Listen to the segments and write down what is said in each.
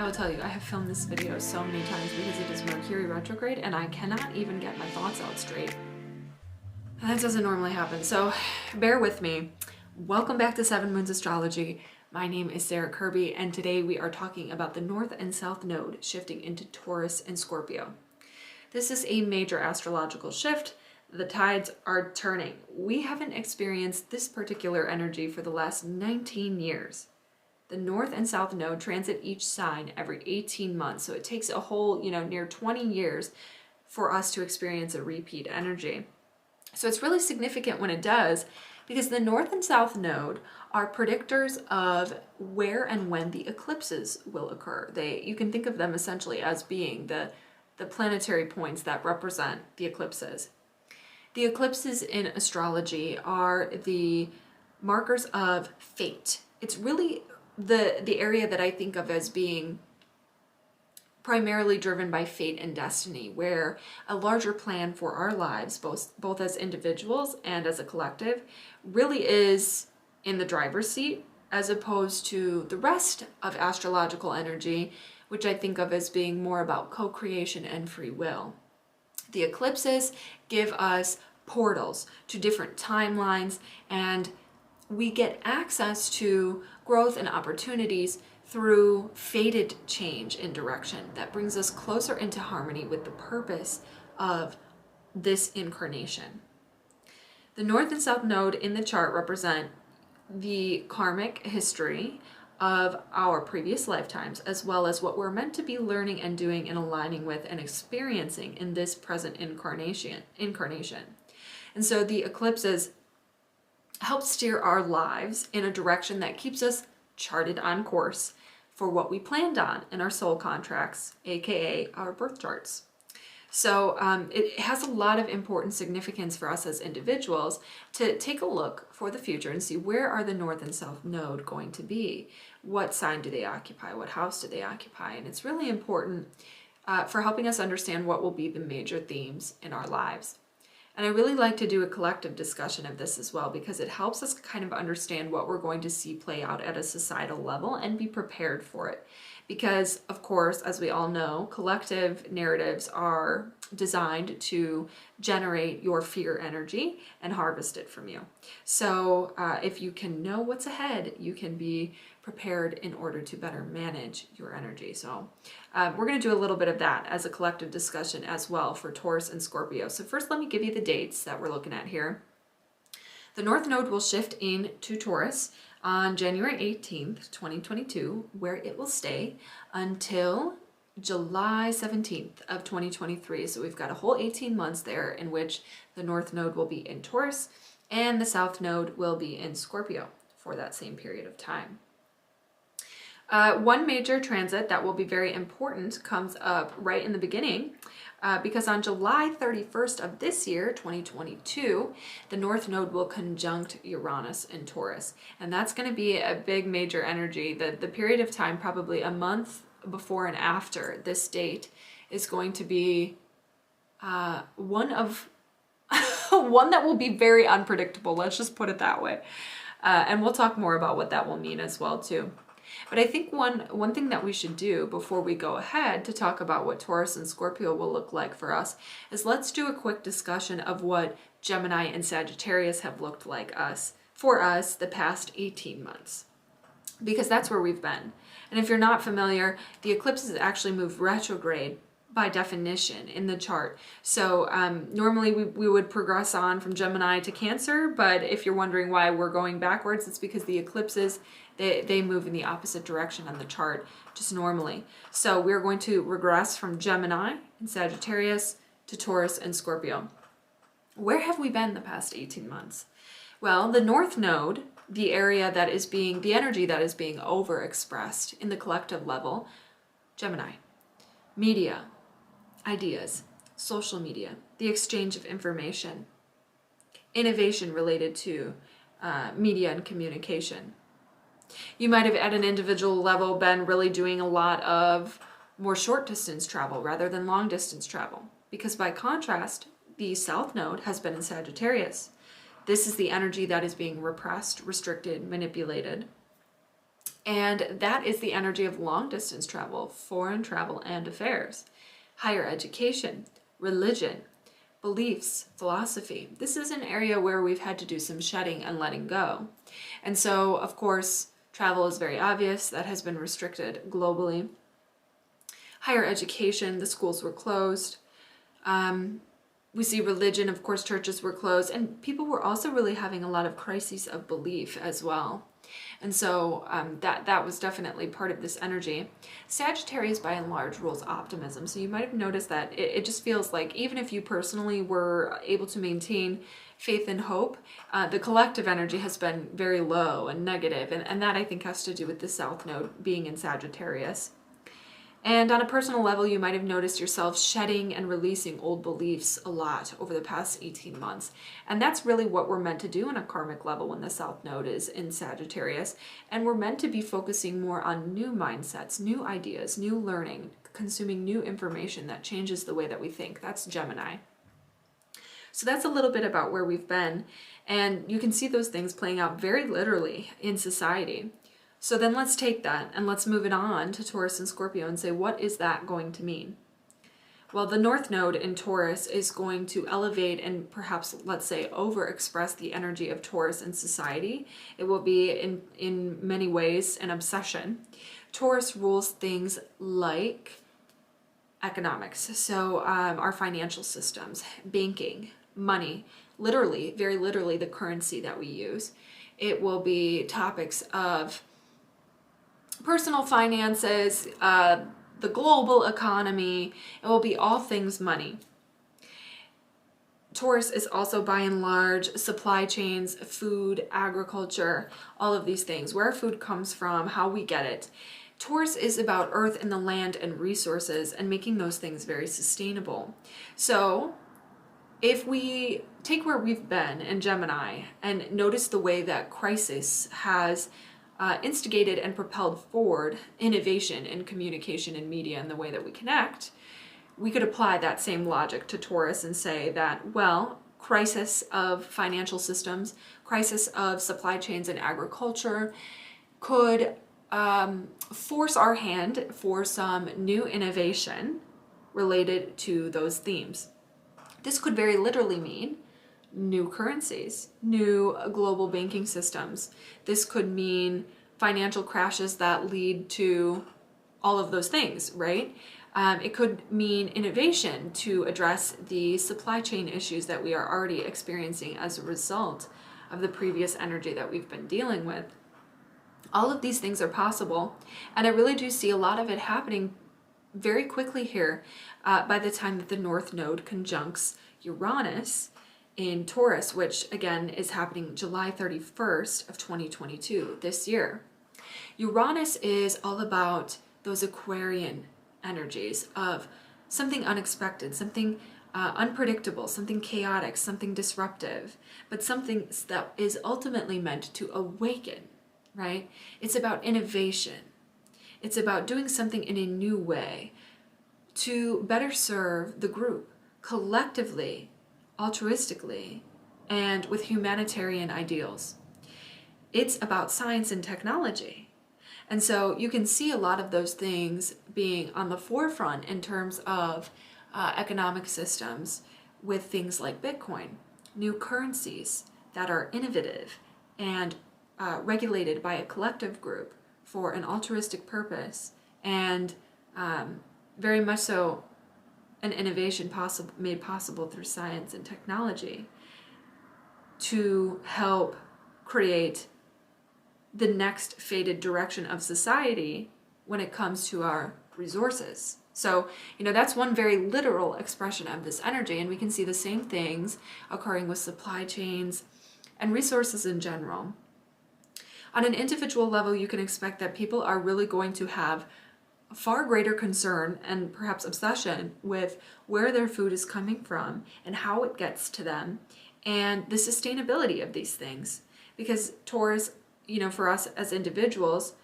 I will tell you, I have filmed this video so many times because it is Mercury retrograde and I cannot even get my thoughts out straight. And that doesn't normally happen, so bear with me. Welcome back to 7 Moons Astrology. My name is Sarah Kirby, and today we are talking about the North and South Node shifting into Taurus and Scorpio. This is a major astrological shift. The tides are turning. We haven't experienced this particular energy for the last 19 years. The North and South Node transit each sign every 18 months, so it takes a whole, near 20 years for us to experience a repeat energy. So it's really significant when it does, because the North and South Node are predictors of where and when the eclipses will occur. You can think of them essentially as being the planetary points that represent the eclipses. The eclipses in astrology are the markers of fate. It's really the area that I think of as being primarily driven by fate and destiny, where a larger plan for our lives, both as individuals and as a collective, really is in the driver's seat, as opposed to the rest of astrological energy, which I think of as being more about co-creation and free will. The eclipses give us portals to different timelines, and we get access to growth and opportunities through fated change in direction that brings us closer into harmony with the purpose of this incarnation. The North and South Node in the chart represent the karmic history of our previous lifetimes, as well as what we're meant to be learning and doing and aligning with and experiencing in this present incarnation. And so the eclipses help steer our lives in a direction that keeps us charted on course for what we planned on in our soul contracts, aka our birth charts. So it has a lot of important significance for us as individuals to take a look for the future and see, where are the North and South Node going to be? What sign do they occupy? What house do they occupy? And it's really important for helping us understand what will be the major themes in our lives. And I really like to do a collective discussion of this as well, because it helps us kind of understand what we're going to see play out at a societal level and be prepared for it. Because, of course, as we all know, collective narratives are designed to generate your fear energy and harvest it from you. So if you can know what's ahead, you can be prepared in order to better manage your energy. So we're going to do a little bit of that as a collective discussion as well for Taurus and Scorpio. So first, let me give you the dates that we're looking at here. The North Node will shift into Taurus on January 18th, 2022, where it will stay until July 17th of 2023. So we've got a whole 18 months there in which the North Node will be in Taurus and the South Node will be in Scorpio for that same period of time. One major transit that will be very important comes up right in the beginning, because on July 31st of this year, 2022, the North Node will conjunct Uranus in Taurus. And that's going to be a big major energy. The period of time, probably a month before and after this date, is going to be one that will be very unpredictable. Let's just put it that way. And we'll talk more about what that will mean as well too. But I think one thing that we should do before we go ahead to talk about what Taurus and Scorpio will look like for us is let's do a quick discussion of what Gemini and Sagittarius have looked like for us the past 18 months. Because that's where we've been. And if you're not familiar, the eclipses actually move retrograde by definition in the chart. So normally we would progress on from Gemini to Cancer, but if you're wondering why we're going backwards, it's because the eclipses, they move in the opposite direction on the chart, just normally. So we're going to regress from Gemini and Sagittarius to Taurus and Scorpio. Where have we been the past 18 months? Well, the North Node, the energy that is being overexpressed in the collective level, Gemini, media, ideas, social media, the exchange of information, innovation related to media and communication. You might have at an individual level been really doing a lot of more short distance travel rather than long distance travel, because by contrast, the South Node has been in Sagittarius. This is the energy that is being repressed, restricted, manipulated. And that is the energy of long distance travel, foreign travel and affairs, higher education, religion, beliefs, philosophy. This is an area where we've had to do some shedding and letting go. And so, of course, travel is very obvious. That has been restricted globally. Higher education, the schools were closed. We see religion, of course, churches were closed. And people were also really having a lot of crises of belief as well. And so that was definitely part of this energy. Sagittarius, by and large, rules optimism. So you might have noticed that it just feels like even if you personally were able to maintain faith and hope, the collective energy has been very low and negative. And that, I think, has to do with the South Node being in Sagittarius. And on a personal level, you might have noticed yourself shedding and releasing old beliefs a lot over the past 18 months. And that's really what we're meant to do on a karmic level when the South Node is in Sagittarius. And we're meant to be focusing more on new mindsets, new ideas, new learning, consuming new information that changes the way that we think. That's Gemini. So that's a little bit about where we've been. And you can see those things playing out very literally in society. So then let's take that and let's move it on to Taurus and Scorpio and say, what is that going to mean? Well, the North Node in Taurus is going to elevate and perhaps, let's say, overexpress the energy of Taurus in society. It will be in many ways an obsession. Taurus rules things like economics, so our financial systems, banking, money, literally, very literally the currency that we use. It will be topics of personal finances, the global economy. It will be all things money. Taurus is also, by and large, supply chains, food, agriculture, all of these things, where food comes from, how we get it. Taurus is about earth and the land and resources and making those things very sustainable. So if we take where we've been in Gemini and notice the way that crisis has instigated and propelled forward innovation in communication and media and the way that we connect, we could apply that same logic to Taurus and say that, well, crisis of financial systems, crisis of supply chains and agriculture could force our hand for some new innovation related to those themes. This could very literally mean new currencies, new global banking systems. This could mean financial crashes that lead to all of those things, right? It could mean innovation to address the supply chain issues that we are already experiencing as a result of the previous energy that we've been dealing with. All of these things are possible, and I really do see a lot of it happening very quickly here by the time that the North Node conjuncts Uranus in Taurus, which again is happening July 31st of 2022 this year. Uranus is all about those Aquarian energies of something unexpected, something unpredictable, something chaotic, something disruptive, but something that is ultimately meant to awaken, right? It's about innovation. It's about doing something in a new way to better serve the group collectively, altruistically, and with humanitarian ideals. It's about science and technology. And so you can see a lot of those things being on the forefront in terms of economic systems with things like Bitcoin, new currencies that are innovative and regulated by a collective group for an altruistic purpose, and very much so an innovation made possible through science and technology to help create the next fated direction of society when it comes to our resources. So, that's one very literal expression of this energy, and we can see the same things occurring with supply chains and resources in general. On an individual level, you can expect that people are really going to have far greater concern and perhaps obsession with where their food is coming from and how it gets to them and the sustainability of these things. Because Taurus, for us as individuals,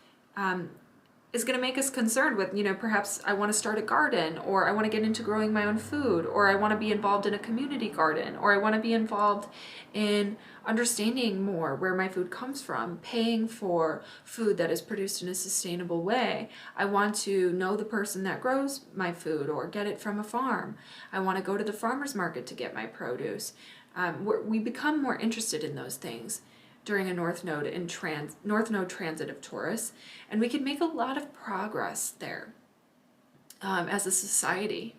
is going to make us concerned with, perhaps I want to start a garden, or I want to get into growing my own food, or I want to be involved in a community garden, or I want to be involved in understanding more where my food comes from, paying for food that is produced in a sustainable way. I want to know the person that grows my food or get it from a farm. I want to go to the farmer's market to get my produce. We become more interested in those things during a North Node transit of Taurus, and we can make a lot of progress there as a society.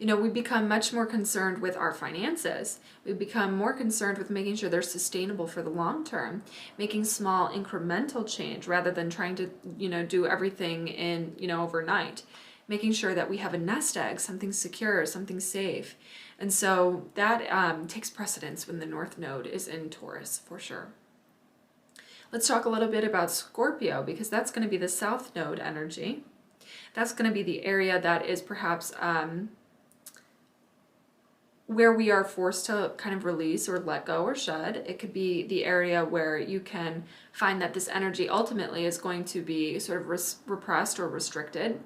We become much more concerned with our finances. We become more concerned with making sure they're sustainable for the long term, making small incremental change rather than trying to, do everything in, overnight, making sure that we have a nest egg, something secure, something safe. And so that takes precedence when the North Node is in Taurus, for sure. Let's talk a little bit about Scorpio, because that's going to be the South Node energy. That's going to be the area that is perhaps where we are forced to kind of release or let go or shed. It could be the area where you can find that this energy ultimately is going to be sort of repressed or restricted.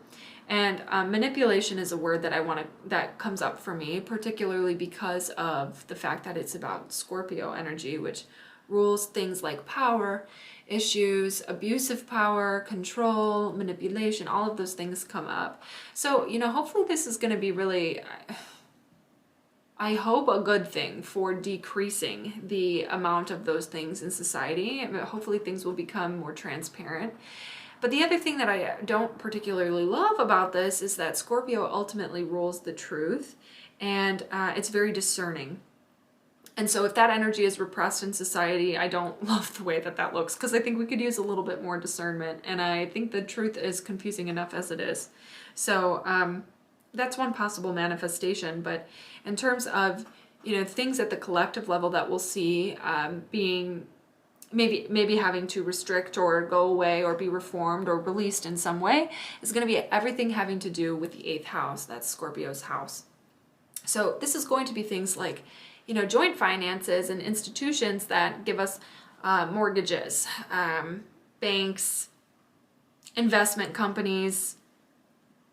And manipulation is a word that comes up for me, particularly because of the fact that it's about Scorpio energy, which rules things like power, issues, abusive power, control, manipulation, all of those things come up. So, hopefully this is going to be really, I hope, a good thing for decreasing the amount of those things in society. Hopefully things will become more transparent. But the other thing that I don't particularly love about this is that Scorpio ultimately rules the truth, and it's very discerning. And so if that energy is repressed in society, I don't love the way that looks, because I think we could use a little bit more discernment, and I think the truth is confusing enough as it is. So that's one possible manifestation. But in terms of, things at the collective level that we'll see being maybe having to restrict or go away or be reformed or released in some way, is going to be everything having to do with the 8th house. That's Scorpio's house. So this is going to be things like, joint finances and institutions that give us mortgages, banks, investment companies,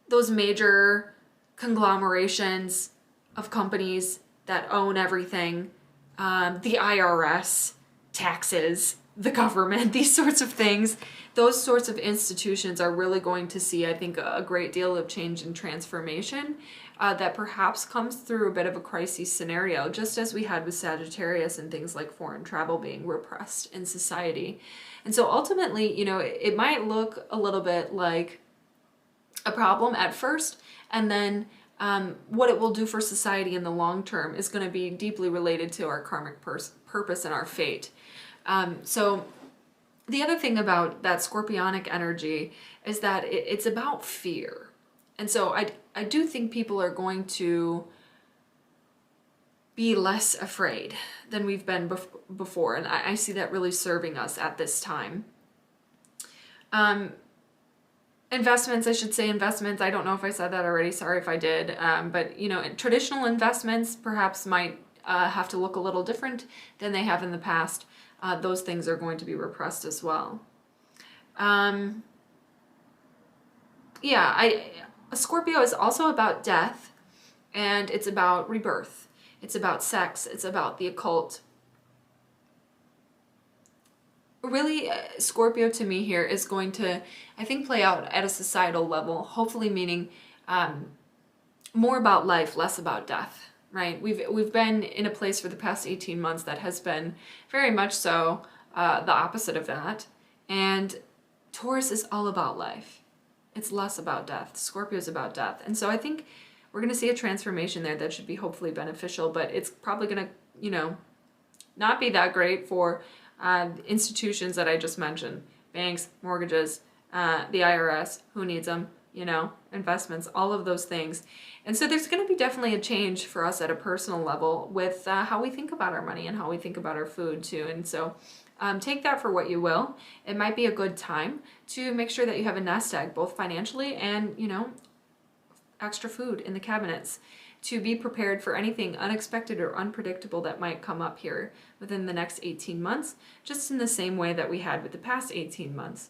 those major conglomerations of companies that own everything, the IRS, taxes, the government, these sorts of things. Those sorts of institutions are really going to see, I think, a great deal of change and transformation that perhaps comes through a bit of a crisis scenario, just as we had with Sagittarius and things like foreign travel being repressed in society. And so ultimately, it might look a little bit like a problem at first, and then what it will do for society in the long term is going to be deeply related to our karmic purpose and our fate. So the other thing about that scorpionic energy is that it's about fear. And so I do think people are going to be less afraid than we've been before. And I see that really serving us at this time. Investments, I should say investments. I don't know if I said that already. Sorry if I did. But, traditional investments perhaps might have to look a little different than they have in the past. Those things are going to be repressed as well. Scorpio is also about death, and it's about rebirth. It's about sex. It's about the occult. Really, Scorpio to me here is going to, I think, play out at a societal level, hopefully meaning more about life, less about death. Right, we've been in a place for the past 18 months that has been very much so the opposite of that. And Taurus is all about life. It's less about death. Scorpio is about death. And so I think we're going to see a transformation there that should be hopefully beneficial, but it's probably going to, not be that great for institutions that I just mentioned. Banks, mortgages, the IRS, who needs them? Investments, all of those things. And so there's going to be definitely a change for us at a personal level with how we think about our money and how we think about our food too. And so take that for what you will. It might be a good time to make sure that you have a nest egg, both financially and, extra food in the cabinets, to be prepared for anything unexpected or unpredictable that might come up here within the next 18 months, just in the same way that we had with the past 18 months.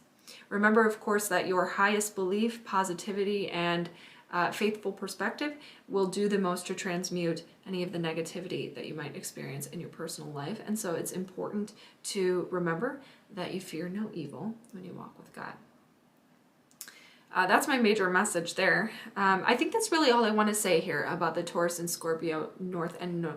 Remember, of course, that your highest belief, positivity, and faithful perspective will do the most to transmute any of the negativity that you might experience in your personal life. And so it's important to remember that you fear no evil when you walk with God. That's my major message there. I think that's really all I want to say here about the Taurus and Scorpio North and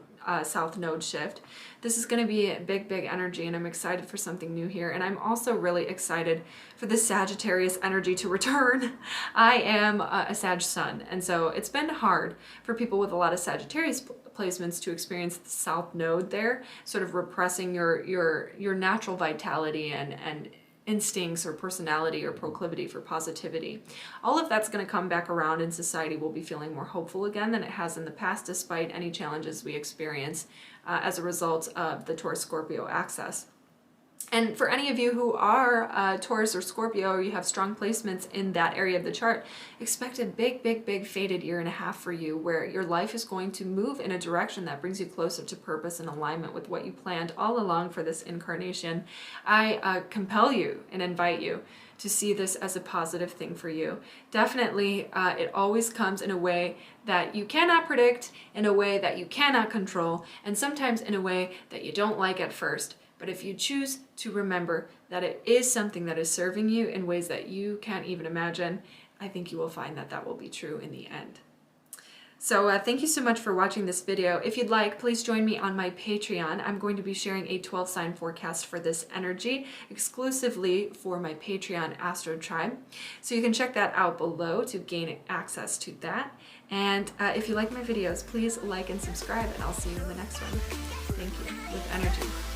South node shift. This is going to be a big, big energy, and I'm excited for something new here. And I'm also really excited for the Sagittarius energy to return. I am a Sag sun, and so it's been hard for people with a lot of Sagittarius placements to experience the South node there, sort of repressing your natural vitality and instincts or personality or proclivity for positivity. All of that's going to come back around, and society will be feeling more hopeful again than it has in the past, despite any challenges we experience as a result of the Taurus-Scorpio axis. And for any of you who are Taurus or Scorpio, or you have strong placements in that area of the chart, expect a big, big, big faded year and a half for you, where your life is going to move in a direction that brings you closer to purpose and alignment with what you planned all along for this incarnation. I compel you and invite you to see this as a positive thing for you. Definitely, it always comes in a way that you cannot predict, in a way that you cannot control, and sometimes in a way that you don't like at first. But if you choose to remember that it is something that is serving you in ways that you can't even imagine, I think you will find that that will be true in the end. So thank you so much for watching this video. If you'd like, please join me on my Patreon. I'm going to be sharing a 12-sign forecast for this energy exclusively for my Patreon Astro Tribe. So you can check that out below to gain access to that. And if you like my videos, please like and subscribe, and I'll see you in the next one. Thank you. With energy.